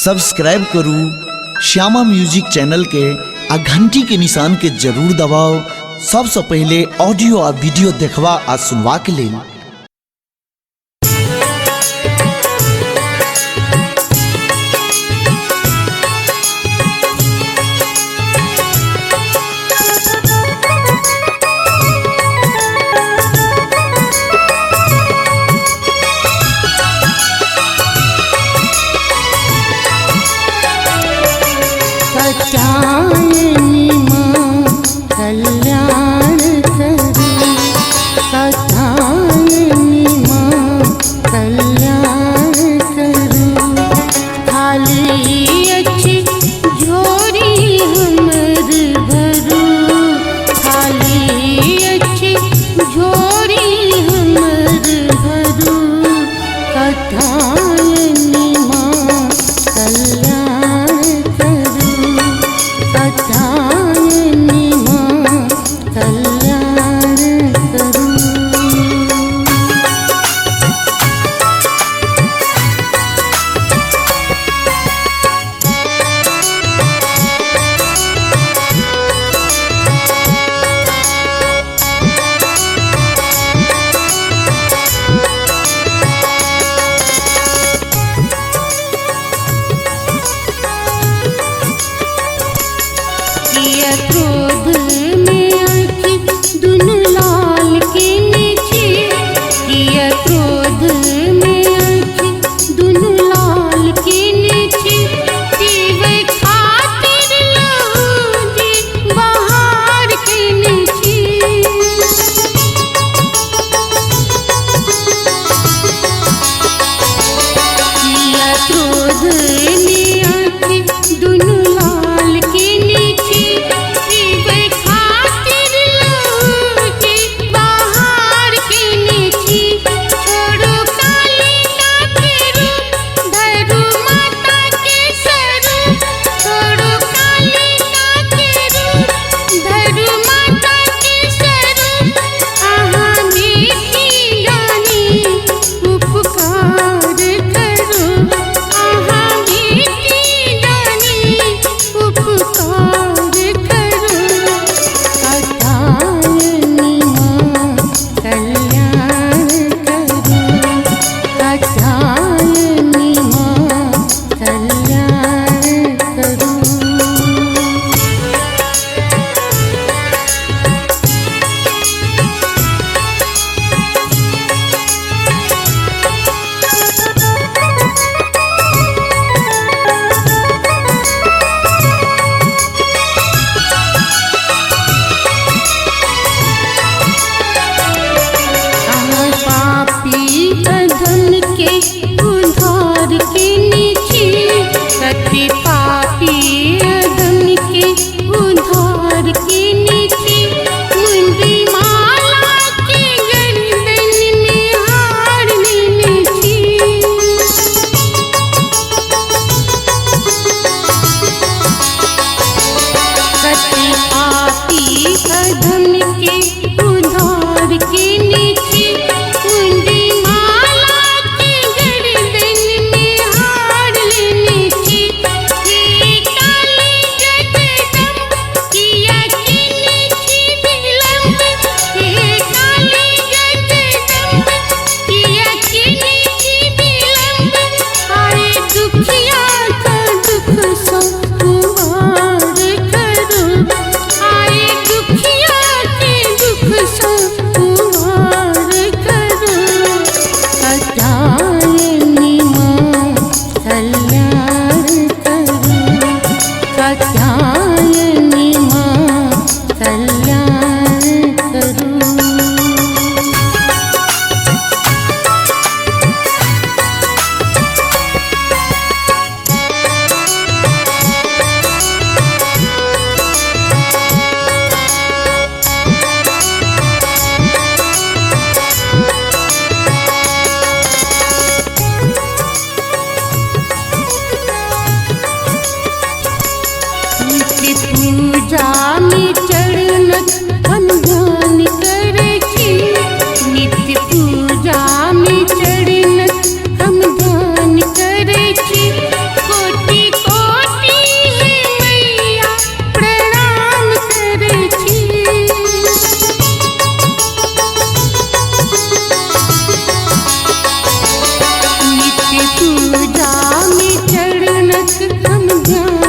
Subscribe करू Shyama music channel के आ घंटी के निशान के जरूर दबाओ सबसे पहले ऑडियो आ वीडियो देखवा आ सुनवा के लिए। कात्यायनी माँ कल्याण करी, कात्यायनी माँ कल्याण करी। खाली अच्छी झोरी हमर भरू, खाली अच्छी झोरी हमर भरू। कात्यायनी माँ कल्याण करी, कात्यायनी माँ कल्याण करू। किया क्रोध में आँखी दुनु लाल के नीचे, किया क्रोध में आँखी दुनु लाल के नीचे। पीवे खातिर लहू जी बाहर के नीचे, किया क्रोध में आँखी दुनु लाल के नीचे। पीवे खातिर लहू जी बाहर के नीचे। छोड़ो कालिका के रूप धरू माता के स्वरूप, छोड़ो कालिका के रूप धरू माता के स्वरूप। आहाँ बेटी जानी उपकार करो, आहाँ बेटी जानी उपकार करो। कात्यायनी माँ कल्याण करो, कात्यायनी माँ कल्याण करो। पापी अधम के उधार के नीचे, सती पापी अधम के उधार के नीचे। मुंडी माला के गर्दन में हार नीचे, सती पापी अधम के उधार के नीचे। मुंडी माला के गर्दन में हार नीचे। हे काली जगदम्ब किया की नीचे विलम्ब, हे काली जगदम्ब किया की नीचे विलम्ब। आए दुखिया का दुख संहार करो, आए दुखिया के दुख संहार करो। कात्यायनी माँ कल्याण करो, कात्यायनी माँ कल्याण करो। नित्य पूजा में चरण हम ध्यान करे छी, नित्य पूजा में चरण हम ध्यान करे छी। कोटि ध्यान